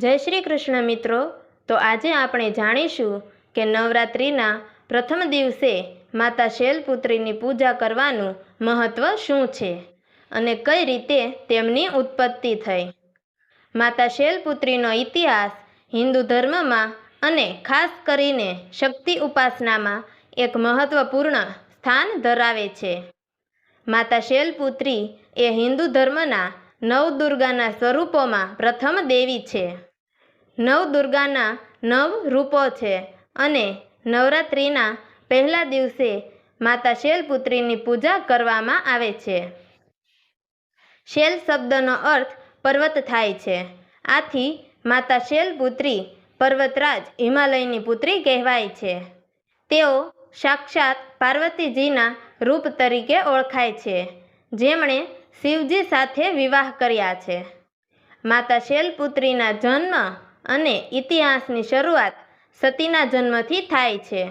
જય શ્રી કૃષ્ણ મિત્રો। તો આજે આપણે જાણીશું કે નવરાત્રિના પ્રથમ દિવસે માતા શૈલપુત્રીની પૂજા કરવાનું મહત્વ શું છે અને કઈ રીતે તેમની ઉત્પત્તિ થઈ। માતા શૈલપુત્રીનો ઇતિહાસ હિન્દુ ધર્મમાં અને ખાસ કરીને શક્તિ ઉપાસનામાં એક મહત્વપૂર્ણ સ્થાન ધરાવે છે। માતા શૈલપુત્રી એ હિન્દુ ધર્મના નવદુર્ગાના સ્વરૂપોમાં પ્રથમ દેવી છે। નવદુર્ગાના 9 રૂપો છે અને નવરાત્રિના પહેલા દિવસે માતા શૈલપુત્રીની પૂજા કરવામાં આવે છે। શૈલ શબ્દનો અર્થ પર્વત થાય છે, આથી માતા શૈલપુત્રી પર્વતરાજ હિમાલયની પુત્રી કહેવાય છે। તેઓ સાક્ષાત પાર્વતીજીના રૂપ તરીકે ઓળખાય છે, જેમણે શિવજી સાથે વિવાહ કર્યા છે। માતા શૈલપુત્રીના જન્મ અને ઇતિહાસની શરૂઆત સતીના જન્મથી થાય છે।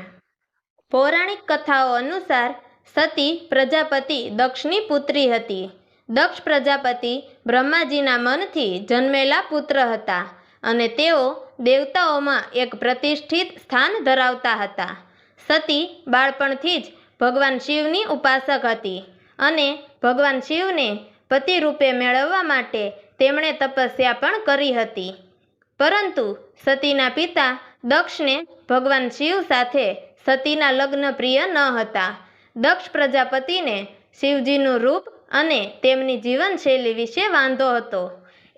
પૌરાણિક કથાઓ અનુસાર સતી પ્રજાપતિ દક્ષની પુત્રી હતી। દક્ષ પ્રજાપતિ બ્રહ્માજીના મનથી જન્મેલા પુત્ર હતા અને તેઓ દેવતાઓમાં એક પ્રતિષ્ઠિત સ્થાન ધરાવતા હતા। સતી બાળપણથી જ ભગવાન શિવની ઉપાસક હતી અને ભગવાન શિવને પતિ રૂપે મેળવવા માટે તેમણે તપસ્યા પણ કરી હતી, પરંતુ સતીના પિતા દક્ષને ભગવાન શિવ સાથે સતીના લગ્ન પ્રિય ન હતા। દક્ષ પ્રજાપતિને શિવજીનું રૂપ અને તેમની જીવનશૈલી વિશે વાંધો હતો।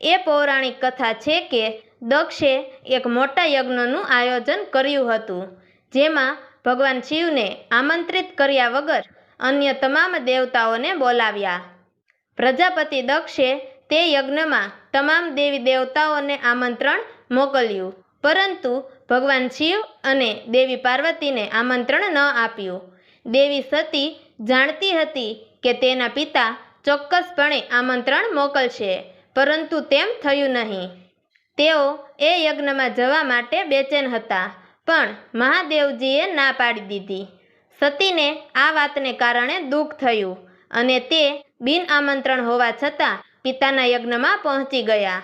એ પૌરાણિક કથા છે કે દક્ષે એક મોટા યજ્ઞનું આયોજન કર્યું હતું, જેમાં ભગવાન શિવને આમંત્રિત કર્યા વગર અન્ય તમામ દેવતાઓને બોલાવ્યા। પ્રજાપતિ દક્ષે તે યજ્ઞમાં તમામ દેવી દેવતાઓને આમંત્રણ મોકલ્યું, પરંતુ ભગવાન શિવ અને દેવી પાર્વતીને આમંત્રણ ન આપ્યું। દેવી સતી જાણતી હતી કે તેના પિતા ચોક્કસપણે આમંત્રણ મોકલશે, પરંતુ તેમ થયું નહીં। તેઓ એ યજ્ઞમાં જવા માટે બેચેન હતા, પણ મહાદેવજીએ ના પાડી દીધી। સતીને આ વાતને કારણે દુઃખ થયું અને તે બિન આમંત્રણ હોવા છતાં પિતાના યજ્ઞમાં પહોંચી ગયા।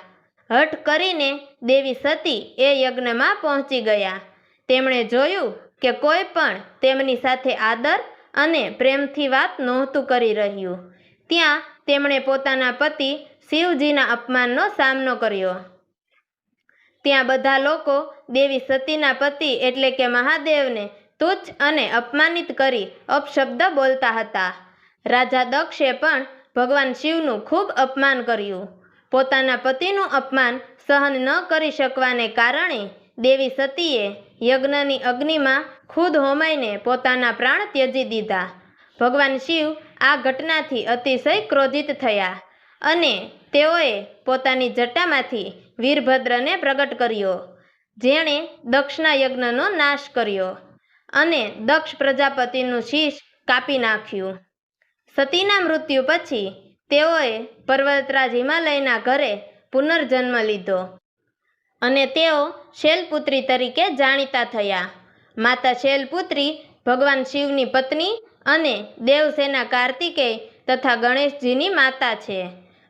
હઠ કરીને દેવી સતી એ યજ્ઞમાં પહોંચી ગયા। તેમણે જોયું કે કોઈ પણ તેમની સાથે આદર અને પ્રેમથી વાત નહોતું કરી રહ્યું। ત્યાં તેમણે પોતાના પતિ શિવજીના અપમાનનો સામનો કર્યો। ત્યાં બધા લોકો દેવી સતીના પતિ એટલે કે મહાદેવને તુચ્છ અને અપમાનિત કરી અપશબ્દ બોલતા હતા। રાજા દક્ષે પણ ભગવાન શિવનું ખૂબ અપમાન કર્યું। પોતાના પતિનું અપમાન સહન ન કરી શકવાને કારણે દેવી સતીએ યજ્ઞની અગ્નિમાં ખુદ હોમાઈને પોતાના પ્રાણ ત્યજી દીધા। ભગવાન શિવ આ ઘટનાથી અતિશય ક્રોધિત થયા અને તેઓએ પોતાની જટામાંથી વીરભદ્રને પ્રગટ કર્યો, જેણે દક્ષના યજ્ઞનો નાશ કર્યો અને દક્ષ પ્રજાપતિનું શીશ કાપી નાખ્યું। સતીના મૃત્યુ પછી તેઓએ પર્વતરાજ હિમાલયના ઘરે પુનર્જન્મ લીધો અને તેઓ શૈલપુત્રી તરીકે જાણીતા થયા। માતા શૈલપુત્રી ભગવાન શિવની પત્ની અને દેવસેના કાર્તિકેય તથા ગણેશજીની માતા છે।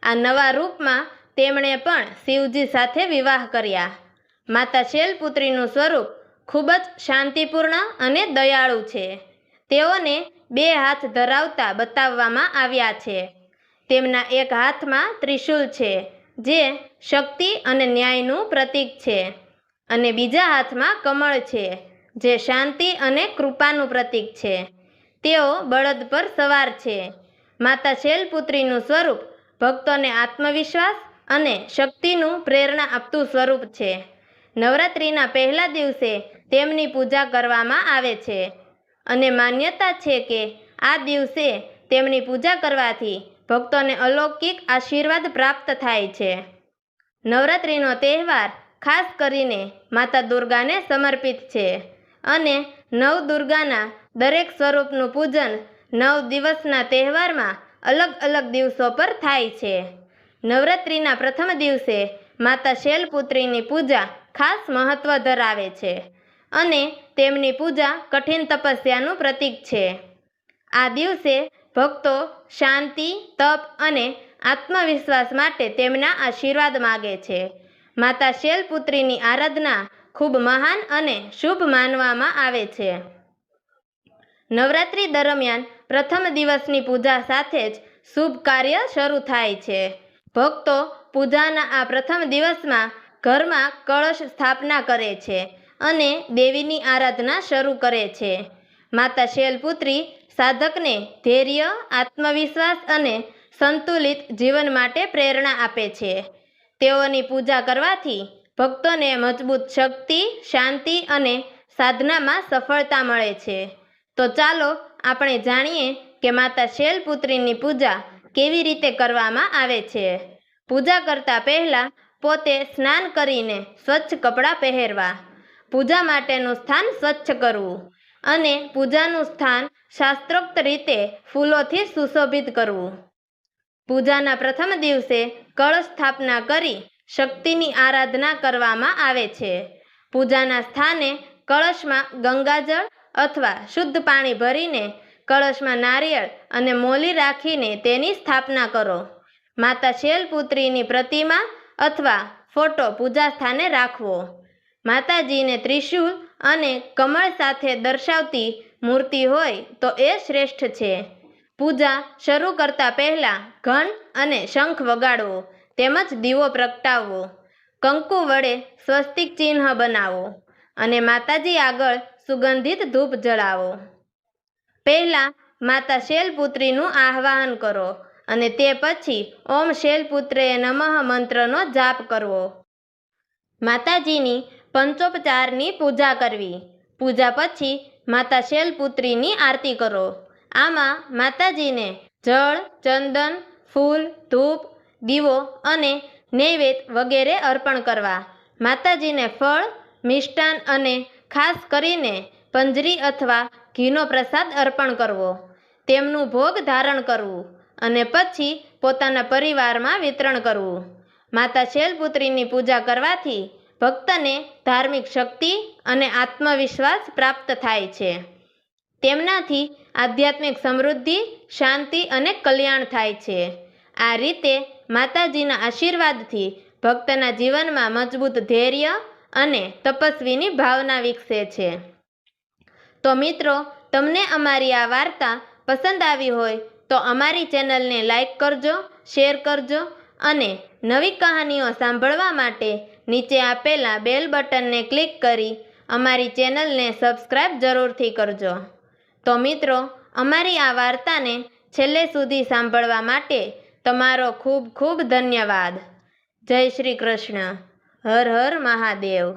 આ નવા રૂપમાં તેમણે પણ શિવજી સાથે વિવાહ કર્યા। માતા શૈલપુત્રીનું સ્વરૂપ ખૂબ જ શાંતિપૂર્ણ અને દયાળુ છે। તેઓને 2 હાથ ધરાવતા બતાવવામાં આવ્યા છે। તેમના એક હાથમાં ત્રિશૂલ છે, જે શક્તિ અને ન્યાયનું પ્રતીક છે, અને બીજા હાથમાં કમળ છે, જે શાંતિ અને કૃપાનું પ્રતીક છે। તેઓ બળદ પર સવાર છે। માતા શૈલપુત્રીનું સ્વરૂપ ભક્તોને આત્મવિશ્વાસ અને શક્તિનું પ્રેરણા આપતું સ્વરૂપ છે। નવરાત્રિના પહેલા દિવસે તેમની પૂજા કરવામાં આવે છે અને માન્યતા છે કે આ દિવસે તેમની પૂજા કરવાથી ભક્તોને અલૌકિક આશીર્વાદ પ્રાપ્ત થાય છે। નવરાત્રિનો તહેવાર ખાસ કરીને માતા દુર્ગાને સમર્પિત છે અને નવદુર્ગાના દરેક સ્વરૂપનું પૂજન 9 દિવસના તહેવારમાં અલગ અલગ દિવસો પર થાય છે। નવરાત્રિના પ્રથમ દિવસે માતા શૈલપુત્રીની પૂજા ખાસ મહત્વ ધરાવે છે અને તેમની પૂજા કઠિન તપસ્યાનું પ્રતીક છે। આ દિવસે ભક્તો શાંતિ, તપ અને આત્મવિશ્વાસ માટે તેમના આશીર્વાદ માગે છે। માતા શૈલપુત્રીની આરાધના ખૂબ મહાન અને શુભ માનવામાં આવે છે. નવરાત્રિ દરમિયાન પ્રથમ દિવસની પૂજા સાથે જ શુભ કાર્ય શરૂ થાય છે. ભક્તો પૂજાના આ પ્રથમ દિવસમાં ઘરમાં કળશ સ્થાપના કરે છે અને દેવીની આરાધના શરૂ કરે છે. માતા શૈલપુત્રી સાધકને ધૈર્ય, આત્મવિશ્વાસ અને સંતુલિત જીવન માટે પ્રેરણા આપે છે. તેઓની પૂજા કરવાથી ભક્તોને મજબૂત શક્તિ, શાંતિ અને સાધનામાં સફળતા મળે છે. તો ચાલો આપણે જાણીએ કે માતા શૈલપુત્રીની પૂજા કેવી રીતે કરવામાં આવે છે. પૂજા કરતા પહેલાં પોતે સ્નાન કરીને સ્વચ્છ કપડાં પહેરવા, પૂજા માટેનું સ્થાન સ્વચ્છ કરવું અને પૂજાનું સ્થાન શાસ્ત્રોક્ત રીતે ફૂલોથી સુશોભિત કરવું. પૂજાના પ્રથમ દિવસે કળશ સ્થાપના કરી શક્તિની આરાધના કરવામાં આવે છે. પૂજાના સ્થાને કળશમાં ગંગાજળ અથવા શુદ્ધ પાણી ભરીને કળશમાં નારિયેળ અને મોલી રાખીને તેની સ્થાપના કરો. માતા શૈલપુત્રીની પ્રતિમા અથવા ફોટો પૂજા સ્થાને રાખવો. માતાજીને ત્રિશૂળ અને કમળ સાથે દર્શાવતી મૂર્તિ હોય તો એ શ્રેષ્ઠ છે. પૂજા શરૂ કરતા પહેલાં ઘંટ અને શંખ વગાડવો તેમજ દીવો પ્રગટાવવો. કંકુ વડે સ્વસ્તિક ચિહ્ન બનાવો અને માતાજી આગળ સુગંધિત ધૂપ જળાવો. પહેલાં માતા શૈલપુત્રીનું આહ્વાન કરો અને તે પછી ઓમ શૈલપુત્રય નમઃ મંત્રનો જાપ કરવો. માતાજીની પંચોપચારની પૂજા કરવી. પૂજા પછી માતા શૈલપુત્રીની આરતી કરો. આમાં માતાજીને જળ, ચંદન, ફૂલ, ધૂપ, દીવો અને નૈવેદ્ય વગેરે અર્પણ કરવા. માતાજીને ફળ, મિષ્ટાન અને ખાસ કરીને પંજરી અથવા ઘીનો પ્રસાદ અર્પણ કરવો. તેમનું ભોગ ધારણ કરવું અને પછી પોતાના પરિવારમાં વિતરણ કરવું. માતા શૈલપુત્રીની પૂજા કરવાથી ભક્તને ધાર્મિક શક્તિ અને આત્મવિશ્વાસ પ્રાપ્ત થાય છે. તેમનાથી આધ્યાત્મિક સમૃદ્ધિ, શાંતિ અને કલ્યાણ થાય છે. આ રીતે માતાજીના આશીર્વાદથી ભક્તના જીવનમાં મજબૂત ધૈર્ય અને તપસ્વીની ભાવના વિકસે છે. તો મિત્રો, તમને અમારી આ વાર્તા પસંદ આવી હોય તો અમારી ચેનલને લાઈક કરજો, શેર કરજો અને નવી કહાનીઓ સાંભળવા માટે નીચે આપેલા બેલ બટનને ક્લિક કરી અમારી ચેનલને સબસ્ક્રાઈબ જરૂરથી કરજો. તો મિત્રો, અમારી આ વાર્તાને છેલ્લે સુધી સાંભળવા માટે તમારો ખૂબ ખૂબ ધન્યવાદ. જય શ્રી કૃષ્ણ. હર હર મહાદેવ.